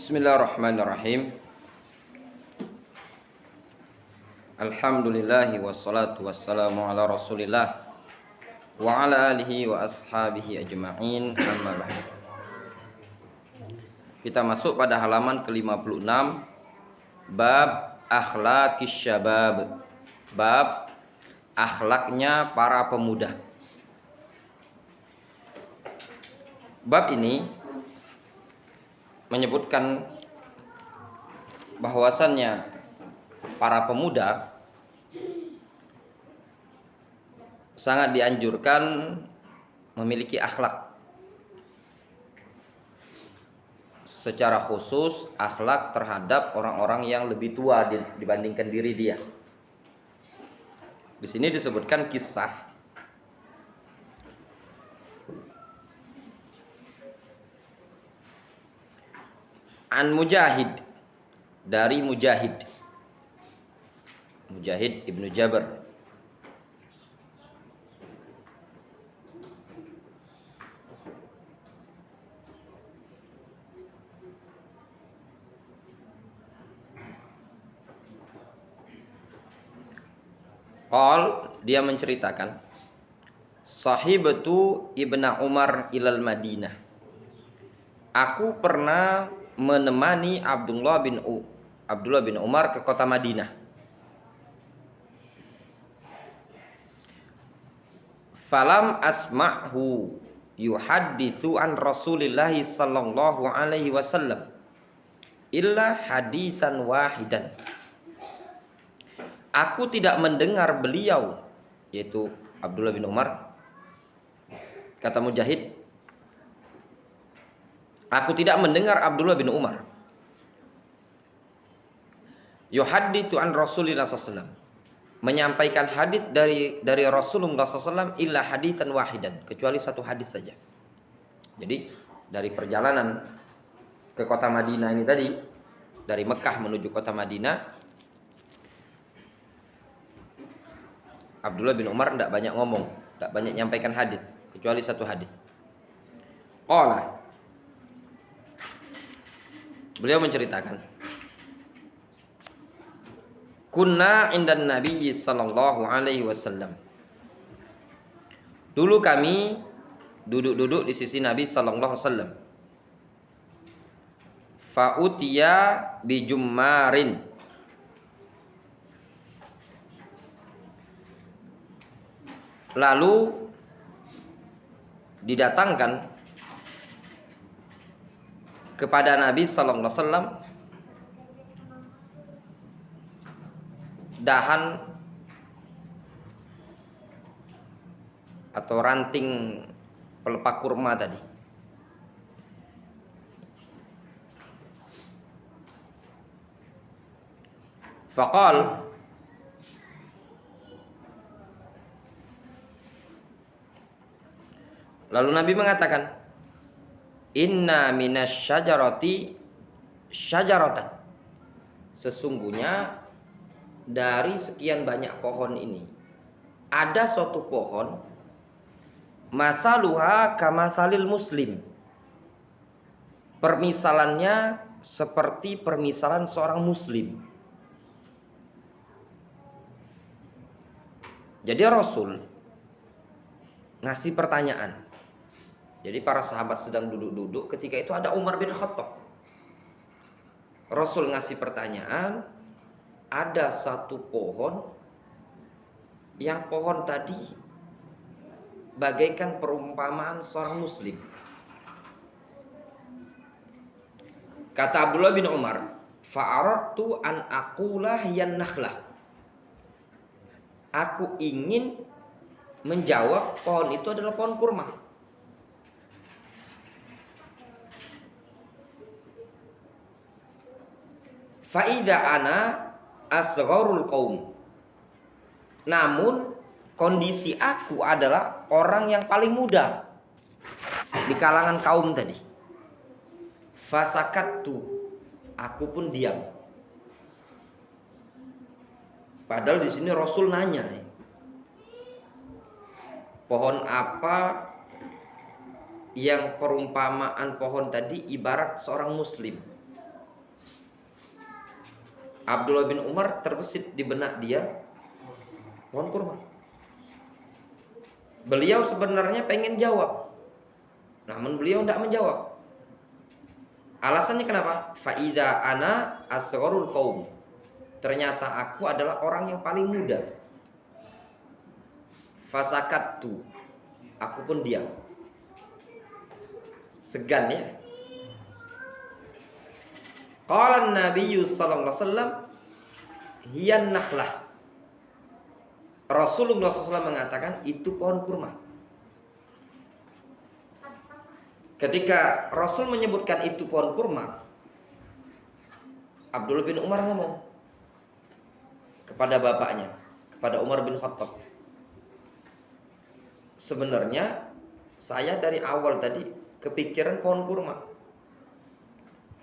Bismillahirrahmanirrahim. Alhamdulillahi wassalatu wassalamu ala rasulillah wa ala alihi wa ashabihi ajma'in, amma ba'd. Kita masuk pada halaman ke-56, bab akhlaqis syabab, bab akhlaknya para pemuda. Bab ini menyebutkan bahwasannya para pemuda sangat dianjurkan memiliki akhlak, secara khusus akhlak terhadap orang-orang yang lebih tua dibandingkan diri dia. Di sini disebutkan kisah an Mujahid, dari Mujahid ibnu Jabr. Dia menceritakan, sahibatu ibnu Umar ilal Madinah, aku pernah menemani Abdullah bin Umar ke kota Madinah. Falam asma'hu yuhadditsu an Rasulillah sallallahu alaihi wasallam illa hadisan wahidan. Aku tidak mendengar beliau, yaitu Abdullah bin Umar, kata Mujahid, aku tidak mendengar Abdullah bin Umar yuhadditsu an Rasulillah sallallahu, menyampaikan hadis dari Rasulullah sallallahu illa hadisan wahidan, kecuali satu hadis saja. Jadi dari perjalanan ke kota Madinah ini tadi, dari Mekah menuju kota Madinah, Abdullah bin Umar tidak banyak ngomong, tidak banyak menyampaikan hadis, kecuali satu hadis. Beliau menceritakan, kunna indan Nabi sallallahu alaihi wasallam. Dulu kami duduk-duduk di sisi Nabi sallallahu alaihi wasallam. Fa utiya bi jummarin. Lalu didatangkan kepada Nabi sallallahu alaihi wasallam dahan atau ranting pelepah kurma tadi. Faqal, lalu Nabi mengatakan, inna minas syajarati syajaratan, sesungguhnya dari sekian banyak pohon ini ada suatu pohon, masaluha kamasalil muslim, permisalannya seperti permisalan seorang muslim. Jadi Rasul ngasih pertanyaan. Jadi para sahabat sedang duduk-duduk, ketika itu ada Umar bin Khattab. Rasul ngasih pertanyaan, ada satu pohon, yang pohon tadi bagaikan perumpamaan seorang muslim. Kata Abdullah bin Umar, fa'aradtu an aqula hiyan nakhlah, aku ingin menjawab pohon itu adalah pohon kurma. Fa'idha ana asgharul qaum, namun kondisi aku adalah orang yang paling muda di kalangan kaum tadi. Fasakattu, aku pun diam. Padahal di sini Rasul nanya, pohon apa yang perumpamaan pohon tadi ibarat seorang muslim. Abdullah bin Umar terbesit di benak dia pohon kurma. Beliau sebenarnya pengen jawab, namun beliau tidak menjawab. Alasannya kenapa? Faida ana asgharul qaum. Ternyata aku adalah orang yang paling muda. Fasakattu. Aku pun diam. Segan ya. Qala an-nabiyyu sallallahu alaihi wasallam hiyan nakhlah. Rasulullah SAW mengatakan itu pohon kurma. Ketika Rasul menyebutkan itu pohon kurma, Abdullah bin Umar ngomong kepada bapaknya, kepada Umar bin Khattab, sebenarnya saya dari awal tadi kepikiran pohon kurma,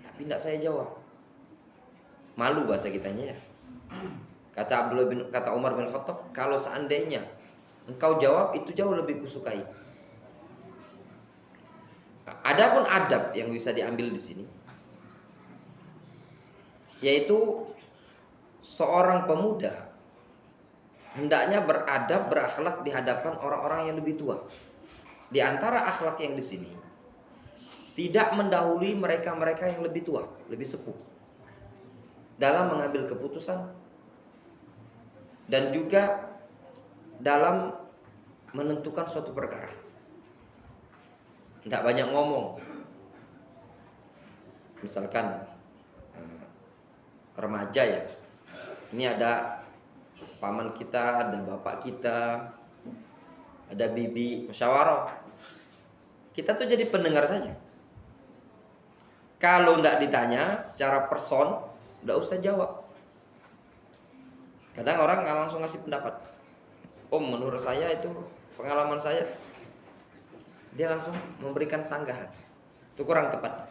tapi tidak saya jawab. Malu bahasa kitanya ya. Kata Umar bin Khattab, kalau seandainya engkau jawab itu jauh lebih kusukai. Adapun adab yang bisa diambil di sini, yaitu seorang pemuda hendaknya beradab, berakhlak di hadapan orang-orang yang lebih tua. Di antara akhlak yang di sini, tidak mendahului mereka-mereka yang lebih tua, lebih sepuh dalam mengambil keputusan dan juga dalam menentukan suatu perkara. Tidak banyak ngomong. Misalkan remaja ya, ini ada paman kita, ada bapak kita, ada bibi, musyawarah. Kita tuh jadi pendengar saja. Kalau tidak ditanya secara person, tidak usah jawab. Kadang orang nggak langsung ngasih pendapat. Menurut saya itu pengalaman saya. Dia langsung memberikan sanggahan. Itu kurang tepat.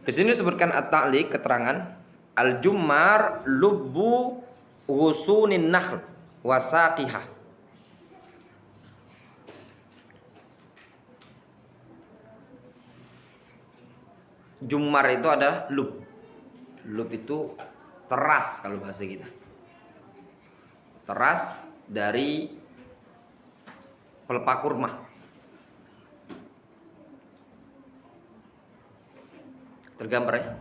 Di sini disebutkan at-ta'liq, keterangan al-jummar lubbu ghusunin nakhl wasaqihah. Jummar itu adalah lub. Lub itu teras kalau bahasa kita. Teras dari pelepah kurma. Tergambar ya.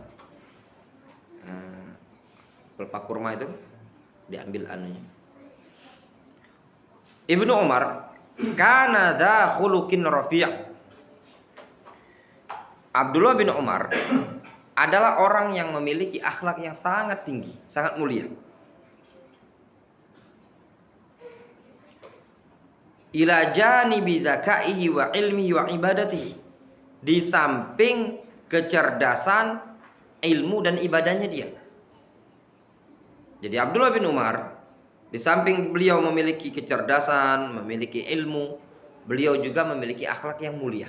Pelepah kurma itu diambil anunya. Ibnu Umar kana dza khuluqin rafi'. Abdullah bin Umar adalah orang yang memiliki akhlak yang sangat tinggi, sangat mulia. Ila janibi zakaihi wa ilmihi wa ibadatihi. Di samping kecerdasan, ilmu dan ibadahnya dia. Jadi Abdullah bin Umar, di samping beliau memiliki kecerdasan, memiliki ilmu, beliau juga memiliki akhlak yang mulia.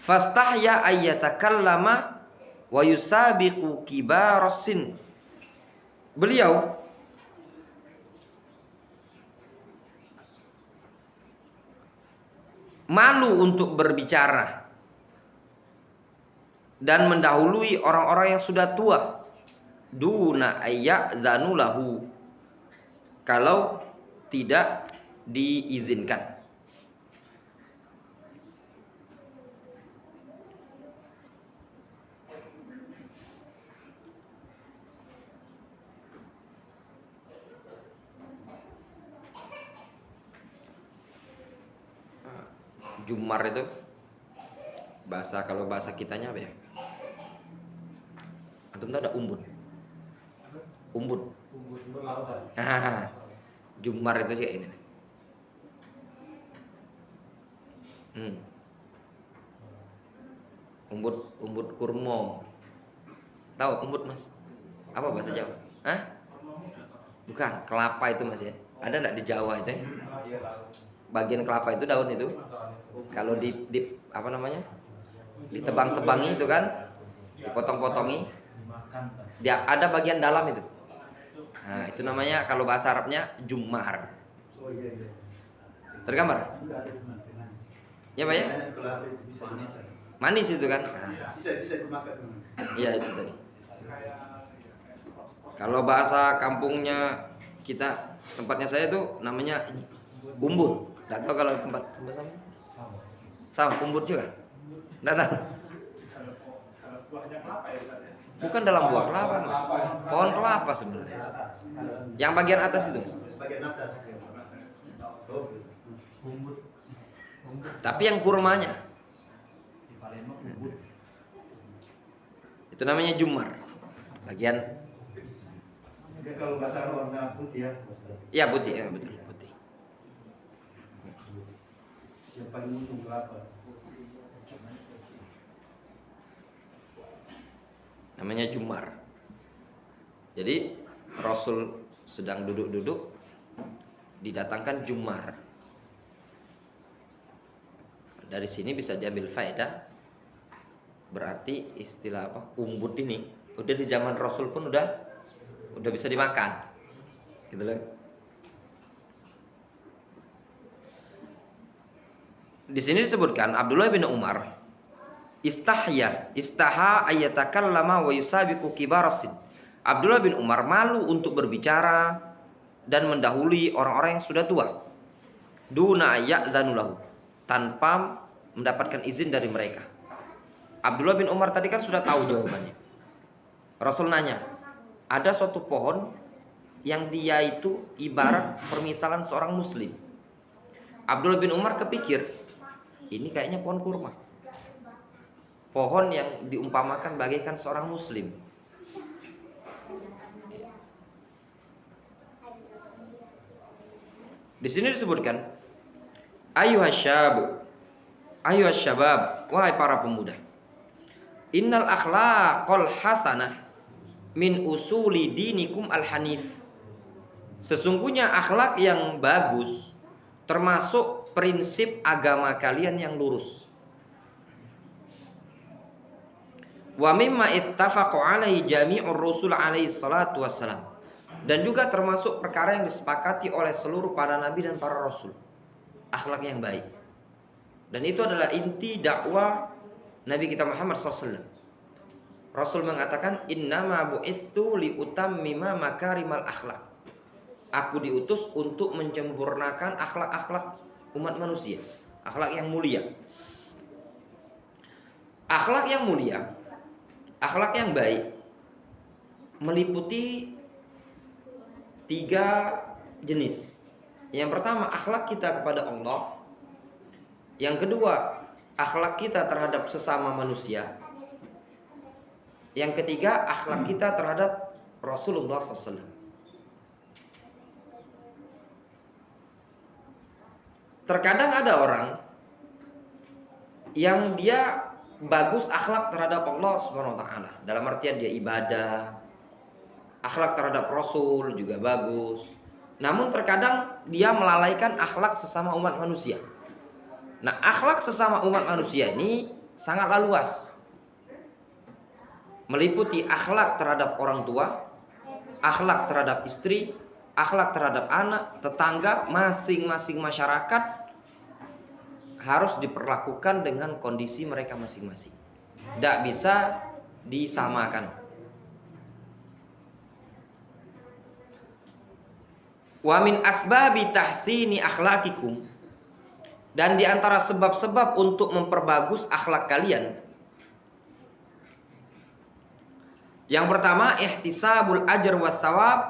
Fastahya ayyatakallama wa yusabiqu kibarosin. Beliau malu untuk berbicara dan mendahului orang-orang yang sudah tua. Duna ayyadzanu lahu, kalau tidak diizinkan. Jummar itu kalau bahasa kitanya apa ya? Antum tahu ada umbun? Umbun. Jummar itu sih ini. Umbut kurma. Tahu umbut Mas? Apa bahasa Jawa? Bukan, kelapa itu Mas ya. Ada enggak di Jawa itu? Bagian kelapa itu daun itu. Kalau di apa namanya? Ditebang-tebangi itu kan, dipotong-potongi. Dia ada bagian dalam itu. Nah, itu namanya kalau bahasa Arabnya jummar. Tergambar? Ya, Pak ya? Manis itu kan? Bisa dimakan. Iya itu tadi. Kalau bahasa kampungnya kita, tempatnya saya tuh namanya umbut. Nggak tahu kalau tempat sama umbut juga. Nggak tahu. Kalau buahnya kelapa ya Ustaz ya? Bukan dalam buah kelapa mas, pohon kelapa sebenarnya. Yang bagian atas itu mas. Bagian atas. Tapi yang kurmanya itu namanya jumar. Bagian. Dia kalau bahasa warna putih ya, Mas. Ya putih, ya betul putih. Yang paling untung kelapa. Namanya jumar. Jadi Rasul sedang duduk-duduk, didatangkan jumar. Dari sini bisa diambil faedah. Berarti istilah apa? Umbut ini udah di zaman Rasul pun udah bisa dimakan. Gitu loh. Di sini disebutkan Abdullah bin Umar istaha ayatakallama wa yusabiqu kibarasin. Abdullah bin Umar malu untuk berbicara dan mendahului orang-orang yang sudah tua. Duna ya'dzanu lahu, tanpa mendapatkan izin dari mereka. Abdullah bin Umar tadi kan sudah tahu jawabannya. Rasul nanya, ada suatu pohon yang dia itu ibarat permisalan seorang muslim. Abdullah bin Umar kepikir, ini kayaknya pohon kurma. Pohon yang diumpamakan bagaikan seorang muslim. Di sini disebutkan, ayyuhasyabab, wahai para pemuda. Innal akhlaqal hasanah min usuli dinikum al-hanif. Sesungguhnya akhlak yang bagus termasuk prinsip agama kalian yang lurus. Wa mimma ittafaqu alaihi jami'ur rusul alaihi salatu wassalam. Dan juga termasuk perkara yang disepakati oleh seluruh para nabi dan para rasul. Akhlak yang baik. Dan itu adalah inti dakwah Nabi kita Muhammad SAW. Rasul mengatakan, innama bu'ithu liutammima makarimal akhlak. Aku diutus untuk menyempurnakan akhlak-akhlak umat manusia. Akhlak yang mulia. Akhlak yang mulia, akhlak yang baik, meliputi 3 jenis. Yang pertama, akhlak kita kepada Allah. Yang kedua, akhlak kita terhadap sesama manusia. Yang ketiga, akhlak kita terhadap Rasulullah SAW. Terkadang ada orang yang dia bagus akhlak terhadap Allah SWT. Dalam artian dia ibadah, akhlak terhadap Rasul juga bagus. Namun terkadang dia melalaikan akhlak sesama umat manusia. Nah, akhlak sesama umat manusia ini sangatlah luas. Meliputi akhlak terhadap orang tua, akhlak terhadap istri, akhlak terhadap anak, tetangga, masing-masing masyarakat harus diperlakukan dengan kondisi mereka masing-masing. Tidak bisa disamakan. Wa min asbabi tahsini akhlaqikum, dan di antara sebab-sebab untuk memperbagus akhlak kalian, yang pertama, ihtisabul ajr wa thawab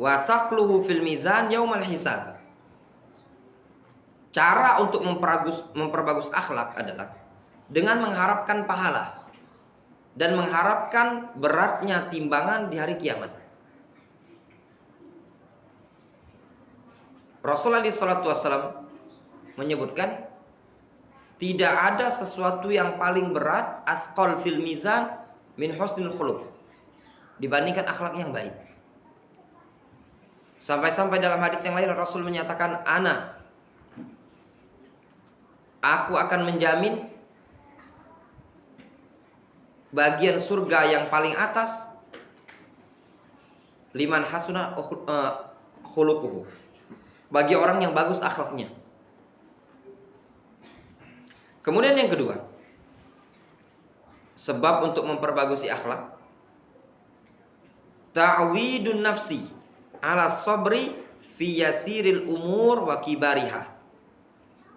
wa thaqluhu fil mizan yaumal hisab. Cara untuk memperbagus akhlak adalah dengan mengharapkan pahala dan mengharapkan beratnya timbangan di hari kiamat. Rasulullah SAW menyebutkan, tidak ada sesuatu yang paling berat asqal fil mizan min husnil khuluq, dibandingkan akhlak yang baik. Sampai-sampai dalam hadis yang lain Rasul menyatakan, aku akan menjamin bagian surga yang paling atas liman hasuna khuluquhu, bagi orang yang bagus akhlaknya. Kemudian yang kedua, sebab untuk memperbagusi akhlak, ta'widun nafsi ala sabri fi yasiril umur wa kibariha.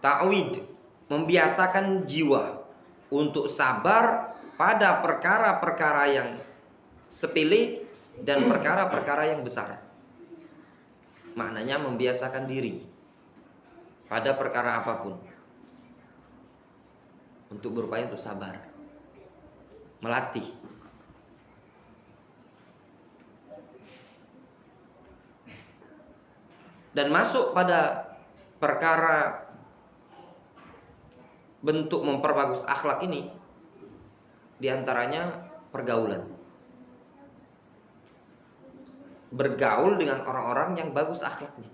Ta'wid, membiasakan jiwa untuk sabar pada perkara-perkara yang sepele dan perkara-perkara yang besar. Maknanya membiasakan diri pada perkara apapun untuk berupaya untuk sabar, melatih. Dan masuk pada perkara bentuk memperbagus akhlak ini, diantaranya pergaulan. Bergaul dengan orang-orang yang bagus akhlaknya.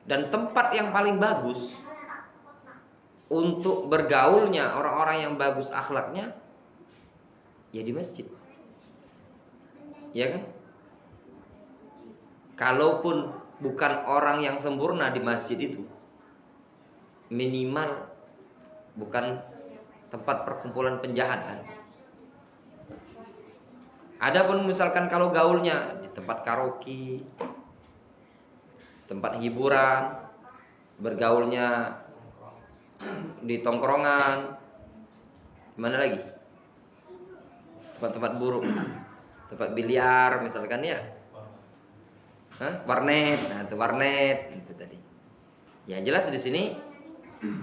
Dan tempat yang paling bagus untuk bergaulnya orang-orang yang bagus akhlaknya, ya di masjid. Ya kan? Kalaupun bukan orang yang sempurna di masjid itu, minimal bukan tempat perkumpulan penjahat kan. Adapun misalkan kalau gaulnya di tempat karaoke, tempat hiburan, bergaulnya di tongkrongan, mana lagi? Tempat-tempat buruk, tempat biliar misalkan ya. Warnet, nah itu warnet itu tadi. Ya jelas di sini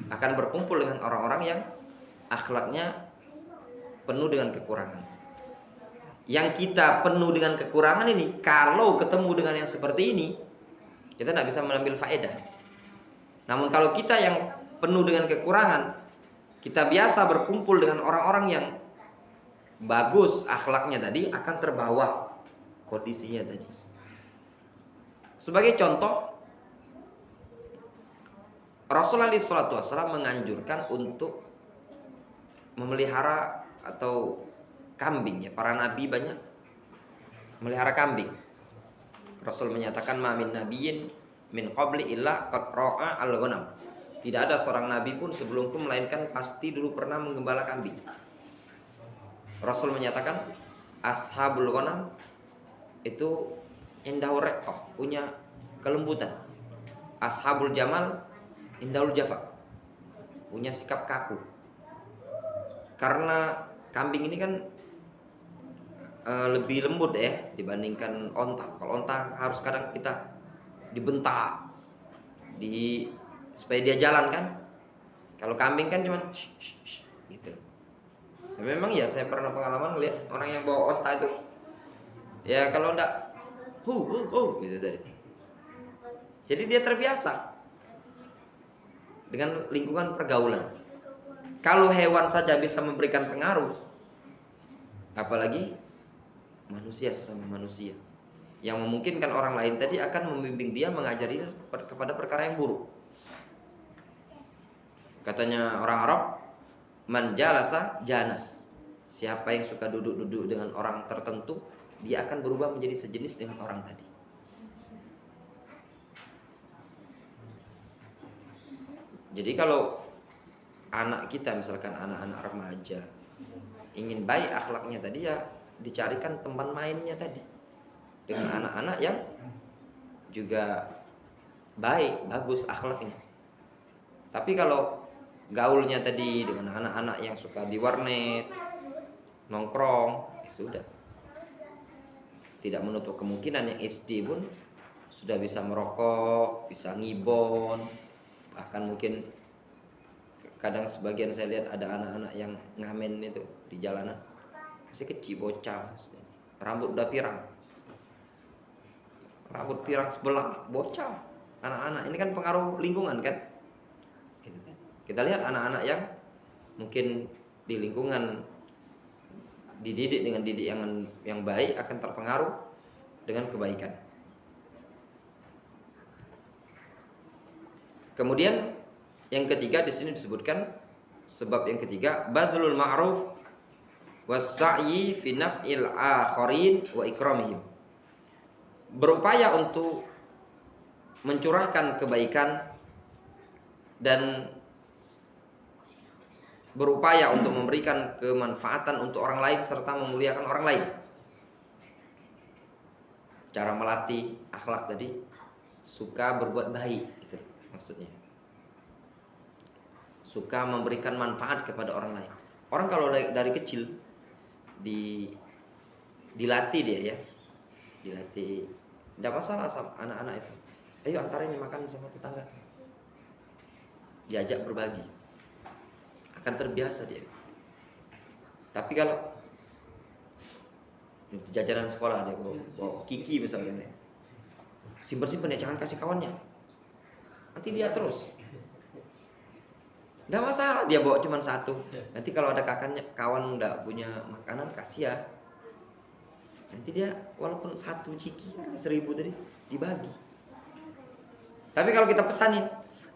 akan berkumpul dengan orang-orang yang akhlaknya penuh dengan kekurangan. Yang kita penuh dengan kekurangan ini, kalau ketemu dengan yang seperti ini, kita tidak bisa mengambil faedah. Namun kalau kita yang penuh dengan kekurangan, kita biasa berkumpul dengan orang-orang yang bagus akhlaknya tadi, akan terbawa kondisinya tadi. Sebagai contoh, Rasulullah SAW menganjurkan untuk memelihara atau kambing ya. Para nabi banyak melihara kambing. Rasul menyatakan ma min nabiyyin min qabli illa qad ra'a al-ghanam. Tidak ada seorang nabi pun sebelumku melainkan pasti dulu pernah menggembala kambing. Rasul menyatakan ashabul ghanam itu indahu riqqah, punya kelembutan. Ashabul jamal indahul jafa, punya sikap kaku. Karena kambing ini kan lebih lembut ya dibandingkan onta. Kalau onta harus kadang kita dibentak supaya dia jalan kan. Kalau kambing kan cuman gitu. Ya, memang ya saya pernah pengalaman melihat orang yang bawa onta itu. Ya kalau enggak gitu tadi. Jadi dia terbiasa dengan lingkungan pergaulan. Kalau hewan saja bisa memberikan pengaruh, apalagi manusia sesama manusia yang memungkinkan orang lain tadi akan membimbing dia, mengajari kepada perkara yang buruk. Katanya orang Arab, man jalasa janas. Siapa yang suka duduk-duduk dengan orang tertentu, dia akan berubah menjadi sejenis dengan orang tadi. Jadi kalau anak kita misalkan anak-anak remaja ingin baik akhlaknya tadi, ya dicarikan teman mainnya tadi dengan anak-anak yang juga baik, bagus akhlaknya. Tapi kalau gaulnya tadi dengan anak-anak yang suka di warnet, nongkrong, sudah. Tidak menutup kemungkinan yang SD pun sudah bisa merokok, bisa ngibon. Bahkan mungkin kadang sebagian saya lihat ada anak-anak yang ngamen itu di jalanan, masih kecil, bocah, rambut udah pirang, rambut pirang sebelah, bocah, anak-anak. Ini kan pengaruh lingkungan kan. Kita lihat anak-anak yang mungkin di lingkungan dididik dengan didik yang baik akan terpengaruh dengan kebaikan. Kemudian yang ketiga di sini disebutkan sebab yang ketiga, badlul ma'ruf was-sa'yi fi naf'il akharin wa ikramihim. Berupaya untuk mencurahkan kebaikan dan berupaya untuk memberikan kemanfaatan untuk orang lain serta memuliakan orang lain. Cara melatih akhlak tadi, suka berbuat baik gitu maksudnya. Suka memberikan manfaat kepada orang lain. Orang kalau dari kecil dilatih dia ya. Dilatih. Tidak masalah sama anak-anak itu. Ayo antarin makan sama tetangga. Diajak berbagi. Akan terbiasa dia. Tapi kalau jajanan sekolah dia bawa kiki misalnya ya. Simpen-simpen ya, jangan kasih kawannya. Nanti dia terus. Nggak masalah dia bawa cuma satu. Nanti kalau ada kawan nggak punya makanan kasih ya. Nanti dia walaupun satu ciki harga 1.000 tadi dibagi. Tapi kalau kita pesanin,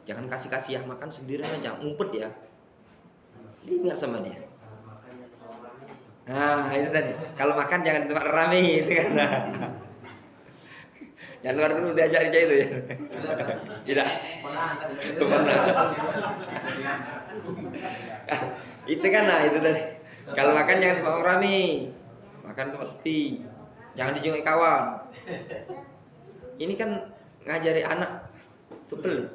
jangan kasih ya, makan sendiri aja, ngumpet ya. Ingat sama dia. Nah itu tadi. Kalau makan jangan di tempat rame itu kan. Jangan luar dulu diajak aja itu ya. Tidak. Itu kan nah itu tadi. Kalau makan jangan di tempat orang rame. Makan tempat sepi. Jangan dijungai kawan. Ini kan ngajari anak tuh pelit.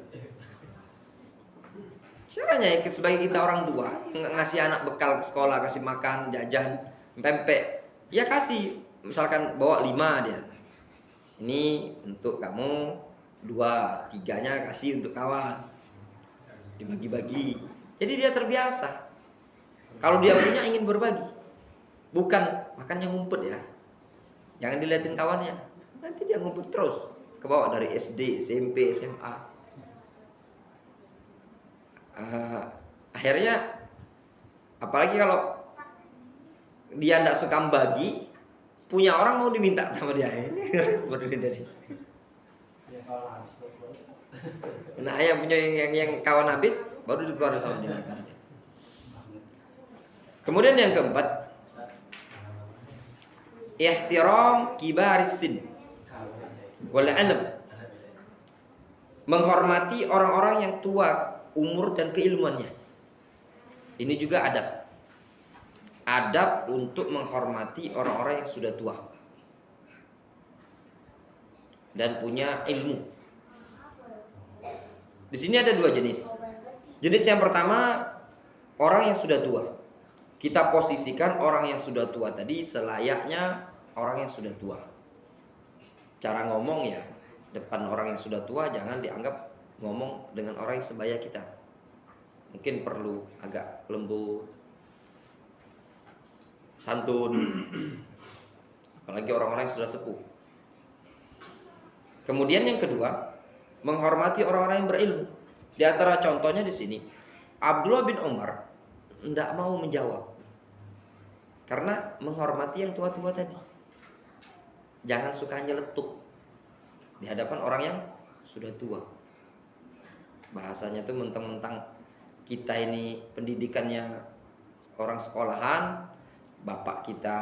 Caranya ya sebagai kita orang tua yang ngasih anak bekal ke sekolah, kasih makan, jajan, pempek, ya kasih. Misalkan bawa 5 dia. Ini untuk kamu 2, 3-nya kasih untuk kawan. Dibagi-bagi. Jadi dia terbiasa. Kalau dia punya ingin berbagi. Bukan makan yang ngumpet ya. Jangan dilihatin kawannya. Nanti dia ngumpet terus ke bawah dari SD, SMP, SMA. Akhirnya apalagi kalau dia tidak suka bagi, punya orang mau diminta sama dia. Ini repot ini tadi. Nah yang punya yang kawan habis baru dikeluarin sama dia. Kemudian yang keempat, ihtiram kibaris sin wal ilm, menghormati orang-orang yang tua umur dan keilmuannya. Ini juga adab. Adab untuk menghormati orang-orang yang sudah tua dan punya ilmu. Di sini ada 2 jenis. Jenis yang pertama, orang yang sudah tua. Kita posisikan orang yang sudah tua tadi selayaknya orang yang sudah tua. Cara ngomong ya, depan orang yang sudah tua jangan dianggap ngomong dengan orang yang sebaya kita. Mungkin perlu agak lembut, santun, apalagi orang-orang yang sudah sepuh. Kemudian yang kedua, menghormati orang-orang yang berilmu. Di antara contohnya di sini, Abdullah bin Umar tidak mau menjawab karena menghormati yang tua-tua tadi. Jangan suka nyeletuk di hadapan orang yang sudah tua. Bahasanya tuh mentang-mentang kita ini pendidikannya orang sekolahan, bapak kita,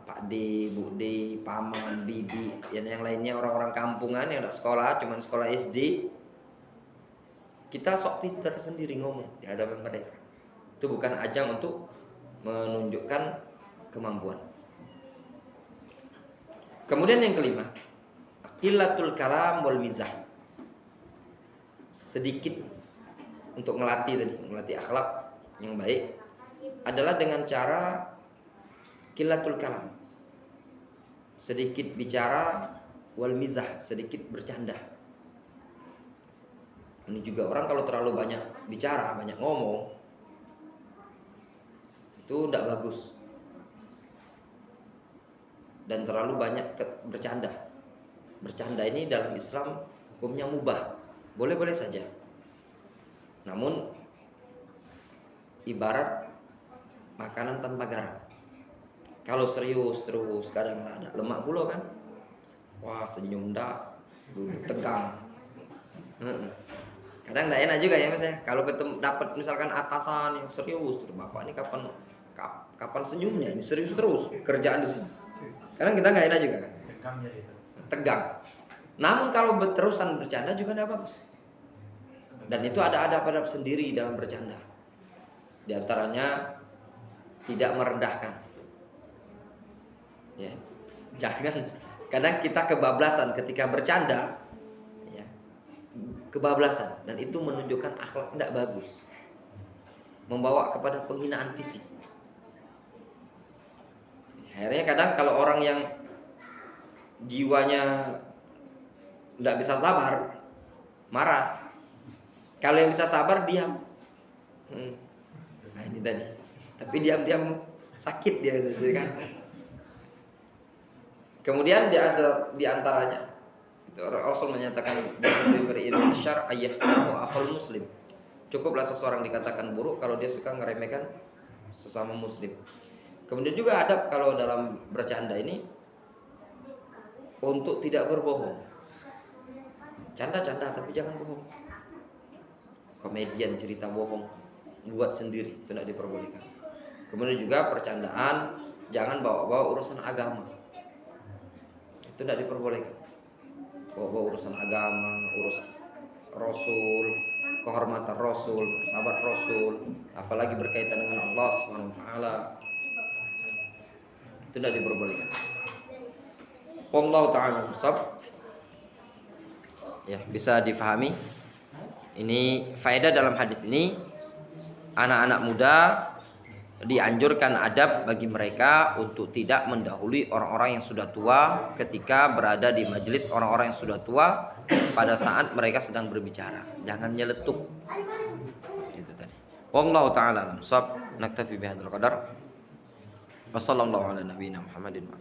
Pak D, Bu D, paman, bibi, yang lainnya orang-orang kampungan yang tidak sekolah, cuman sekolah SD. Kita sok pinter sendiri ngomong di hadapan mereka. Itu bukan ajang untuk menunjukkan kemampuan. Kemudian yang kelima, qillatul kalam wal mizah. Sedikit untuk melatih akhlak yang baik adalah dengan cara qillatul kalam. Sedikit bicara wal mizah, sedikit bercanda. Ini juga orang kalau terlalu banyak bicara, banyak ngomong, itu tidak bagus. Dan terlalu banyak bercanda. Bercanda ini dalam Islam hukumnya mubah, boleh-boleh saja. Namun ibarat makanan tanpa garam. Kalau serius terus kadang ada lemak pula kan. Wah senyum dak, tegang. Kadang tidak enak juga ya mas ya. Kalau ketemu dapat misalkan atasan yang serius, terus bapak ini kapan senyumnya? Ini serius terus kerjaan di sini. Kadang kita nggak enak juga kan. Tegang. Namun kalau terusan bercanda juga tidak bagus. Dan itu ada adab-adab sendiri dalam bercanda. Di antaranya tidak merendahkan. Ya. Jangan, kadang kita kebablasan ketika bercanda, ya, kebablasan, dan itu menunjukkan akhlak tidak bagus, membawa kepada penghinaan fisik. Akhirnya kadang kalau orang yang jiwanya tidak bisa sabar, marah. Kalau yang bisa sabar diam. Nah ini tadi. Tapi diam-diam sakit dia gitu kan. Kemudian di antaranya itu Rasul menyatakan beriman syar ayyahtamu akhul muslim. Cukuplah seseorang dikatakan buruk kalau dia suka ngeremehkan sesama muslim. Kemudian juga adab kalau dalam bercanda ini untuk tidak berbohong. Canda-canda tapi jangan bohong. Komedian cerita bohong, buat sendiri, itu tidak diperbolehkan. Kemudian juga percandaan jangan bawa-bawa urusan agama, itu tidak diperbolehkan. Bawa-bawa urusan agama, urusan Rasul, kehormatan Rasul, sahabat Rasul, apalagi berkaitan dengan Allah SWT, itu tidak diperbolehkan. Wallahu ta'ala musab. Ya, bisa difahami. Ini faedah dalam hadis ini, anak-anak muda dianjurkan adab bagi mereka untuk tidak mendahului orang-orang yang sudah tua ketika berada di majelis orang-orang yang sudah tua pada saat mereka sedang berbicara. Jangan nyeletuk. Itu tadi. Wallahu ta'ala alam. Naktafi bihadzal qadar. Wassallallahu ala nabiyina Muhammadin wa